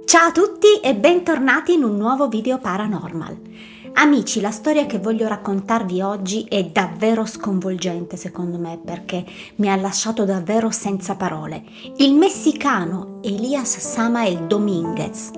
Ciao a tutti e bentornati in un nuovo video paranormal. Amici, la storia che voglio raccontarvi oggi è davvero sconvolgente secondo me perché mi ha lasciato davvero senza parole. Il messicano Elias Samael Dominguez,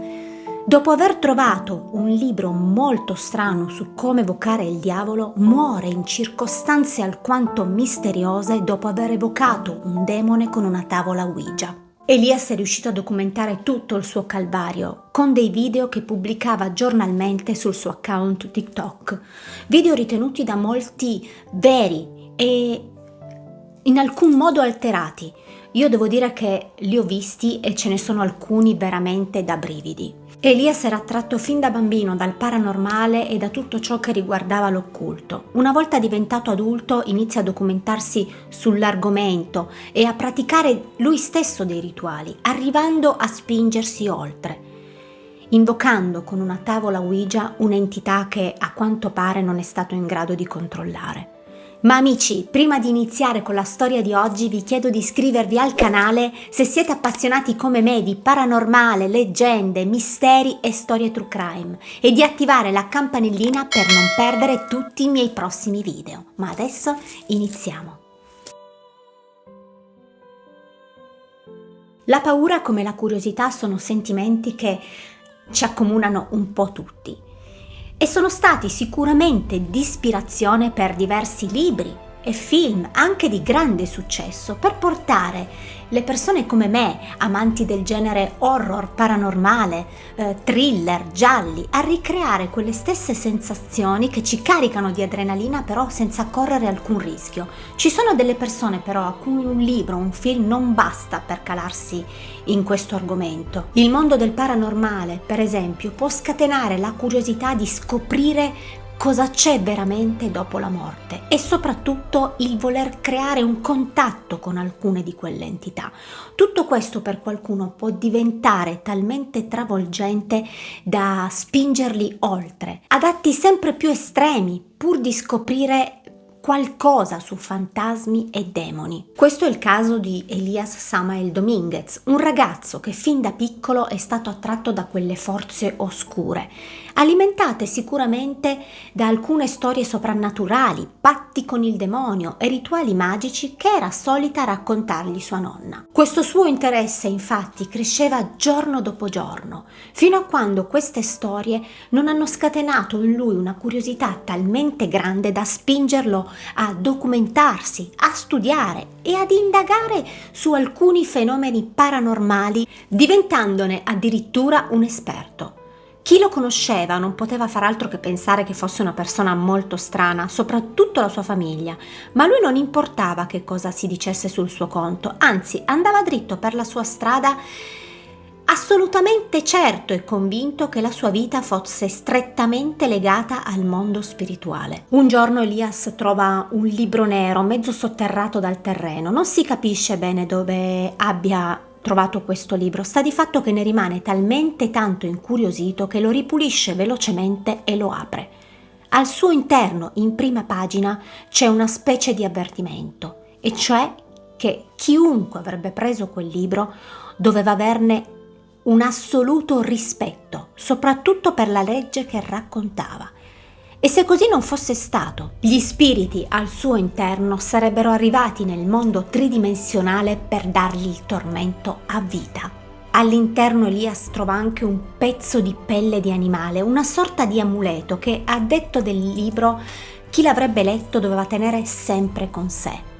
dopo aver trovato un libro molto strano su come evocare il diavolo, muore in circostanze alquanto misteriose dopo aver evocato un demone con una tavola Ouija. Elias è riuscito a documentare tutto il suo calvario con dei video che pubblicava giornalmente sul suo account TikTok, video ritenuti da molti veri e in alcun modo alterati. Io devo dire che li ho visti e ce ne sono alcuni veramente da brividi. Elias era attratto fin da bambino dal paranormale e da tutto ciò che riguardava l'occulto. Una volta diventato adulto inizia a documentarsi sull'argomento e a praticare lui stesso dei rituali, arrivando a spingersi oltre, invocando con una tavola Ouija un'entità che a quanto pare non è stato in grado di controllare. Ma amici, prima di iniziare con la storia di oggi vi chiedo di iscrivervi al canale se siete appassionati come me di paranormale, leggende, misteri e storie true crime e di attivare la campanellina per non perdere tutti i miei prossimi video. Ma adesso iniziamo. La paura come la curiosità sono sentimenti che ci accomunano un po' tutti. E sono stati sicuramente di ispirazione per diversi libri e film, anche di grande successo, per portare le persone come me, amanti del genere horror, paranormale, thriller, gialli, a ricreare quelle stesse sensazioni che ci caricano di adrenalina però senza correre alcun rischio. Ci sono delle persone però a cui un libro, un film non basta per calarsi in questo argomento. Il mondo del paranormale, per esempio, può scatenare la curiosità di scoprire cosa c'è veramente dopo la morte e soprattutto il voler creare un contatto con alcune di quelle entità. Tutto questo per qualcuno può diventare talmente travolgente da spingerli oltre, ad atti sempre più estremi, pur di scoprire qualcosa su fantasmi e demoni. Questo è il caso di Elias Samael Dominguez, un ragazzo che fin da piccolo è stato attratto da quelle forze oscure, alimentate sicuramente da alcune storie soprannaturali, patti con il demonio e rituali magici che era solita raccontargli sua nonna. Questo suo interesse infatti cresceva giorno dopo giorno, fino a quando queste storie non hanno scatenato in lui una curiosità talmente grande da spingerlo a documentarsi, a studiare e ad indagare su alcuni fenomeni paranormali, diventandone addirittura un esperto. Chi lo conosceva non poteva far altro che pensare che fosse una persona molto strana, soprattutto la sua famiglia, ma a lui non importava che cosa si dicesse sul suo conto, anzi andava dritto per la sua strada assolutamente certo e convinto che la sua vita fosse strettamente legata al mondo spirituale. Un giorno Elias trova un libro nero mezzo sotterrato dal terreno, non si capisce bene dove abbia trovato questo libro, sta di fatto che ne rimane talmente tanto incuriosito che lo ripulisce velocemente e lo apre. Al suo interno, in prima pagina, c'è una specie di avvertimento, e cioè che chiunque avrebbe preso quel libro doveva averne un assoluto rispetto, soprattutto per la legge che raccontava. E se così non fosse stato, gli spiriti al suo interno sarebbero arrivati nel mondo tridimensionale per dargli il tormento a vita. All'interno Elias trova anche un pezzo di pelle di animale, una sorta di amuleto che, a detto del libro, chi l'avrebbe letto doveva tenere sempre con sé.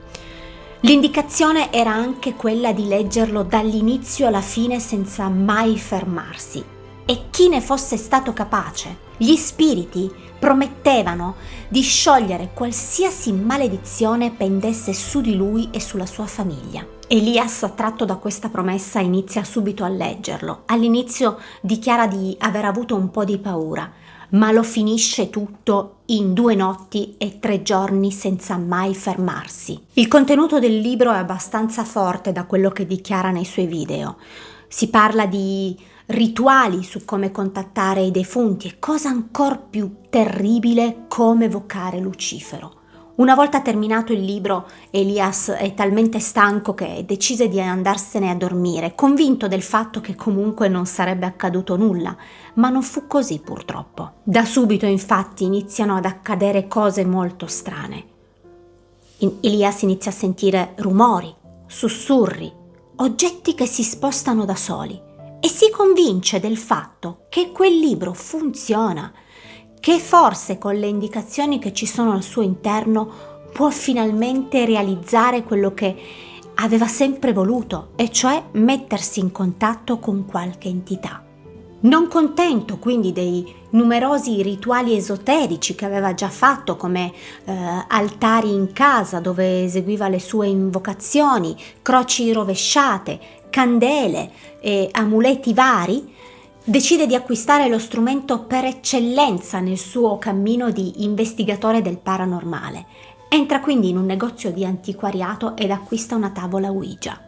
L'indicazione era anche quella di leggerlo dall'inizio alla fine senza mai fermarsi. E chi ne fosse stato capace, gli spiriti promettevano di sciogliere qualsiasi maledizione pendesse su di lui e sulla sua famiglia. Elias, attratto da questa promessa, inizia subito a leggerlo. All'inizio dichiara di aver avuto un po' di paura, ma lo finisce tutto in 2 notti e 3 giorni senza mai fermarsi. Il contenuto del libro è abbastanza forte da quello che dichiara nei suoi video. Si parla di rituali su come contattare i defunti e, cosa ancora più terribile, come evocare Lucifero. Una volta terminato il libro, Elias è talmente stanco che decise di andarsene a dormire, convinto del fatto che comunque non sarebbe accaduto nulla, ma non fu così purtroppo. Da subito infatti iniziano ad accadere cose molto strane. Elias inizia a sentire rumori, sussurri, oggetti che si spostano da soli e si convince del fatto che quel libro funziona, che forse con le indicazioni che ci sono al suo interno può finalmente realizzare quello che aveva sempre voluto, e cioè mettersi in contatto con qualche entità. Non contento quindi dei numerosi rituali esoterici che aveva già fatto, come altari in casa dove eseguiva le sue invocazioni, croci rovesciate, candele e amuleti vari, decide di acquistare lo strumento per eccellenza nel suo cammino di investigatore del paranormale. Entra quindi in un negozio di antiquariato ed acquista una tavola Ouija.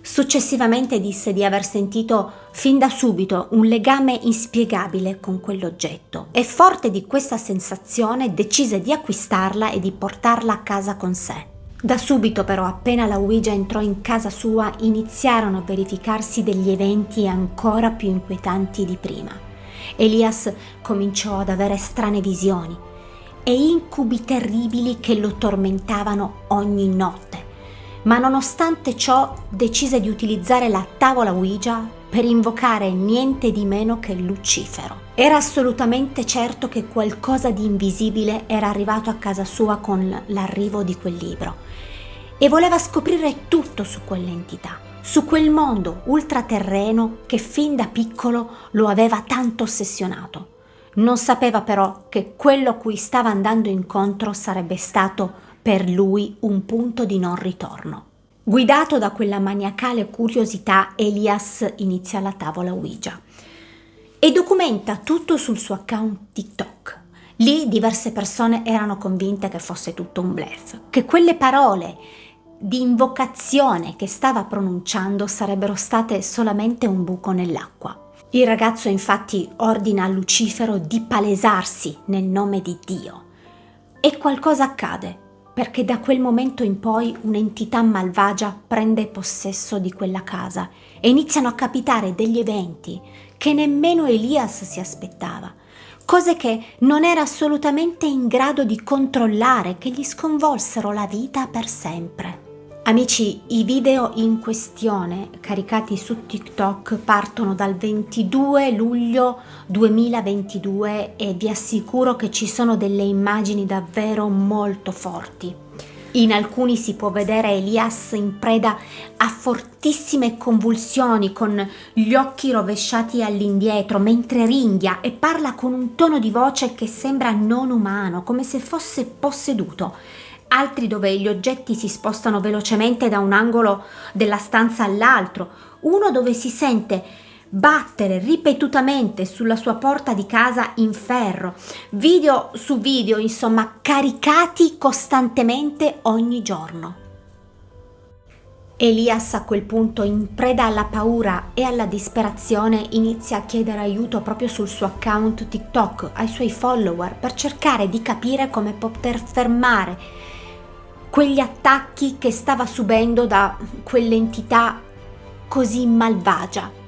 Successivamente disse di aver sentito fin da subito un legame inspiegabile con quell'oggetto e, forte di questa sensazione, decise di acquistarla e di portarla a casa con sé. Da subito però, appena la Ouija entrò in casa sua, iniziarono a verificarsi degli eventi ancora più inquietanti di prima. Elias cominciò ad avere strane visioni e incubi terribili che lo tormentavano ogni notte, ma nonostante ciò decise di utilizzare la tavola Ouija per invocare niente di meno che Lucifero. Era assolutamente certo che qualcosa di invisibile era arrivato a casa sua con l'arrivo di quel libro e voleva scoprire tutto su quell'entità, su quel mondo ultraterreno che fin da piccolo lo aveva tanto ossessionato. Non sapeva però che quello a cui stava andando incontro sarebbe stato per lui un punto di non ritorno. Guidato da quella maniacale curiosità, Elias inizia la tavola Ouija e documenta tutto sul suo account TikTok. Lì diverse persone erano convinte che fosse tutto un bluff, che quelle parole di invocazione che stava pronunciando sarebbero state solamente un buco nell'acqua. Il ragazzo infatti ordina a Lucifero di palesarsi nel nome di Dio e qualcosa accade, perché da quel momento in poi un'entità malvagia prende possesso di quella casa e iniziano a capitare degli eventi che nemmeno Elias si aspettava, cose che non era assolutamente in grado di controllare, che gli sconvolsero la vita per sempre. Amici, i video in questione caricati su TikTok partono dal 22 luglio 2022 e vi assicuro che ci sono delle immagini davvero molto forti. In alcuni si può vedere Elias in preda a fortissime convulsioni, con gli occhi rovesciati all'indietro, mentre ringhia e parla con un tono di voce che sembra non umano, come se fosse posseduto. Altri dove gli oggetti si spostano velocemente da un angolo della stanza all'altro, uno dove si sente battere ripetutamente sulla sua porta di casa in ferro, video su video, insomma, caricati costantemente ogni giorno. Elias a quel punto, in preda alla paura e alla disperazione, inizia a chiedere aiuto proprio sul suo account TikTok ai suoi follower per cercare di capire come poter fermare quegli attacchi che stava subendo da quell'entità così malvagia.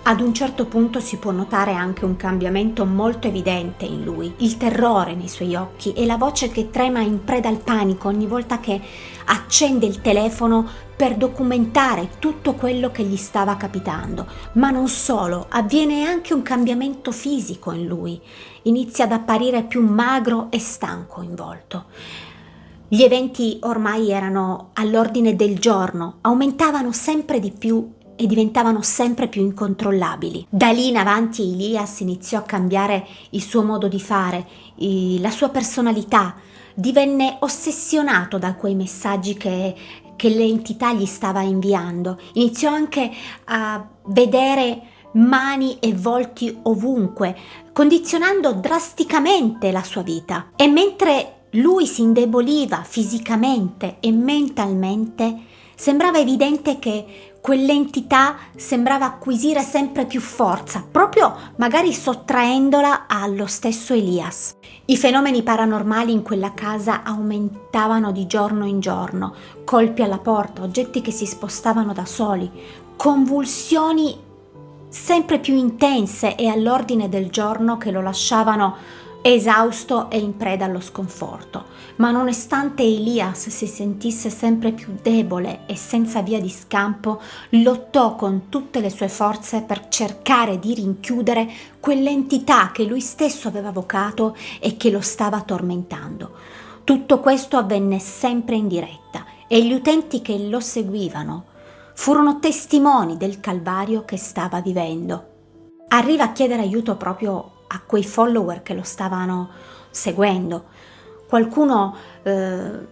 Ad un certo punto si può notare anche un cambiamento molto evidente in lui, il terrore nei suoi occhi e la voce che trema in preda al panico ogni volta che accende il telefono per documentare tutto quello che gli stava capitando. Ma non solo, avviene anche un cambiamento fisico in lui. Inizia ad apparire più magro e stanco in volto. Gli eventi ormai erano all'ordine del giorno, aumentavano sempre di più e diventavano sempre più incontrollabili. Da lì in avanti Elias iniziò a cambiare il suo modo di fare, la sua personalità, divenne ossessionato da quei messaggi che l'entità gli stava inviando. Iniziò anche a vedere mani e volti ovunque, condizionando drasticamente la sua vita. E mentre lui si indeboliva fisicamente e mentalmente, sembrava evidente che quell'entità sembrava acquisire sempre più forza, proprio magari sottraendola allo stesso Elias. I fenomeni paranormali in quella casa aumentavano di giorno in giorno, colpi alla porta, oggetti che si spostavano da soli, convulsioni sempre più intense e all'ordine del giorno che lo lasciavano esausto e in preda allo sconforto. Ma nonostante Elias si sentisse sempre più debole e senza via di scampo, lottò con tutte le sue forze per cercare di rinchiudere quell'entità che lui stesso aveva vocato e che lo stava tormentando. Tutto questo avvenne sempre in diretta e gli utenti che lo seguivano furono testimoni del calvario che stava vivendo. Arriva a chiedere aiuto proprio a quei follower che lo stavano seguendo. Qualcuno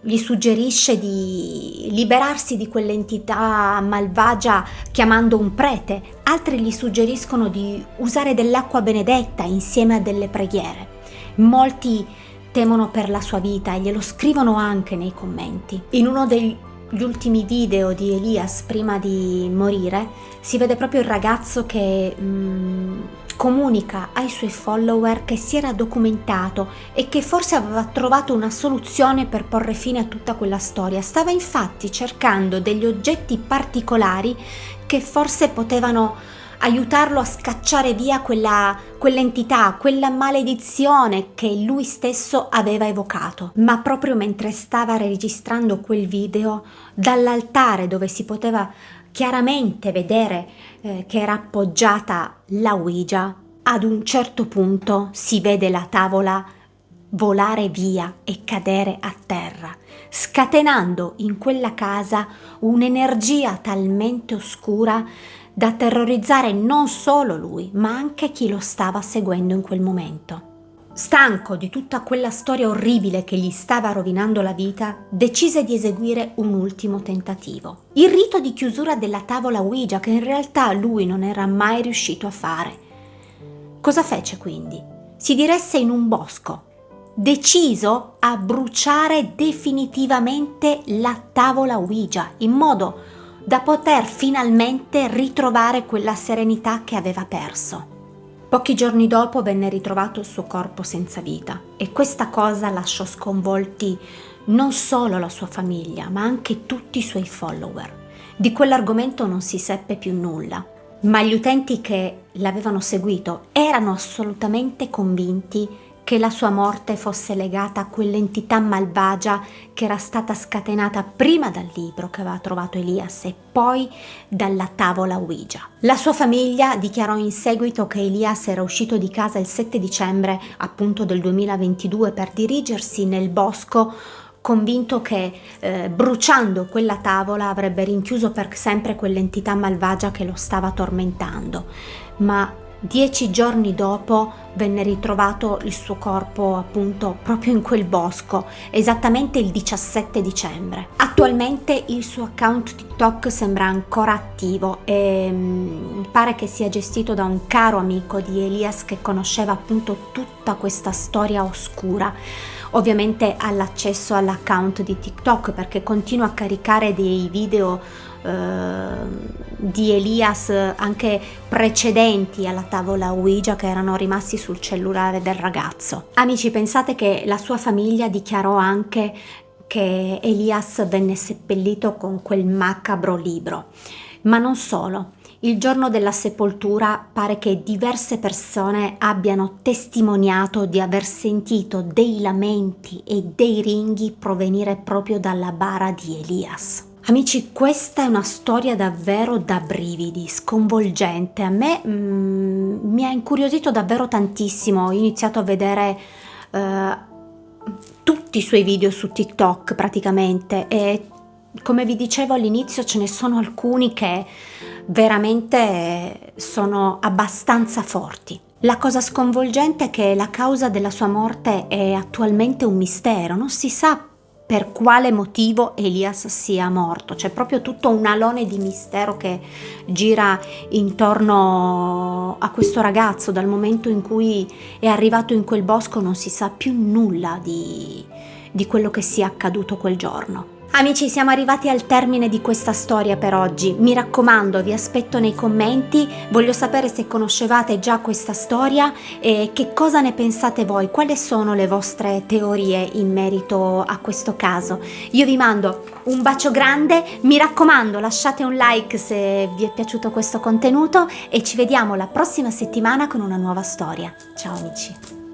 gli suggerisce di liberarsi di quell'entità malvagia chiamando un prete, altri gli suggeriscono di usare dell'acqua benedetta insieme a delle preghiere. Molti temono per la sua vita e glielo scrivono anche nei commenti. In uno degli ultimi video di Elias prima di morire si vede proprio il ragazzo che comunica ai suoi follower che si era documentato e che forse aveva trovato una soluzione per porre fine a tutta quella storia. Stava infatti cercando degli oggetti particolari che forse potevano aiutarlo a scacciare via quell'entità, quella maledizione che lui stesso aveva evocato. Ma proprio mentre stava registrando quel video, dall'altare dove si poteva chiaramente vedere che era appoggiata la Ouija, ad un certo punto si vede la tavola volare via e cadere a terra, scatenando in quella casa un'energia talmente oscura da terrorizzare non solo lui, ma anche chi lo stava seguendo in quel momento. Stanco di tutta quella storia orribile che gli stava rovinando la vita, decise di eseguire un ultimo tentativo. Il rito di chiusura della tavola Ouija che in realtà lui non era mai riuscito a fare. Cosa fece quindi? Si diresse in un bosco, deciso a bruciare definitivamente la tavola Ouija, in modo da poter finalmente ritrovare quella serenità che aveva perso. Pochi giorni dopo venne ritrovato il suo corpo senza vita e questa cosa lasciò sconvolti non solo la sua famiglia, ma anche tutti i suoi follower. Di quell'argomento non si seppe più nulla, ma gli utenti che l'avevano seguito erano assolutamente convinti che la sua morte fosse legata a quell'entità malvagia che era stata scatenata prima dal libro che aveva trovato Elias e poi dalla tavola Ouija. La sua famiglia dichiarò in seguito che Elias era uscito di casa il 7 dicembre appunto del 2022 per dirigersi nel bosco, convinto che bruciando quella tavola avrebbe rinchiuso per sempre quell'entità malvagia che lo stava tormentando. Ma 10 giorni dopo venne ritrovato il suo corpo appunto proprio in quel bosco, esattamente il 17 dicembre. Attualmente il suo account TikTok sembra ancora attivo e pare che sia gestito da un caro amico di Elias che conosceva appunto tutta questa storia oscura. Ovviamente ha l'accesso all'account di TikTok perché continua a caricare dei video di Elias anche precedenti alla tavola Ouija che erano rimasti sul cellulare del ragazzo. Amici, pensate che la sua famiglia dichiarò anche che Elias venne seppellito con quel macabro libro. Ma non solo. Il giorno della sepoltura pare che diverse persone abbiano testimoniato di aver sentito dei lamenti e dei ringhi provenire proprio dalla bara di Elias. Amici, questa è una storia davvero da brividi, sconvolgente. A me mi ha incuriosito davvero tantissimo. Ho iniziato a vedere tutti i suoi video su TikTok praticamente e come vi dicevo all'inizio ce ne sono alcuni che veramente sono abbastanza forti. La cosa sconvolgente è che la causa della sua morte è attualmente un mistero, non si sa per quale motivo Elias sia morto. C'è proprio tutto un alone di mistero che gira intorno a questo ragazzo. Dal momento in cui è arrivato in quel bosco non si sa più nulla di quello che sia accaduto quel giorno. Amici, siamo arrivati al termine di questa storia per oggi. Mi raccomando, vi aspetto nei commenti, voglio sapere se conoscevate già questa storia e che cosa ne pensate voi, quali sono le vostre teorie in merito a questo caso. Io vi mando un bacio grande, mi raccomando, lasciate un like se vi è piaciuto questo contenuto e ci vediamo la prossima settimana con una nuova storia. Ciao amici!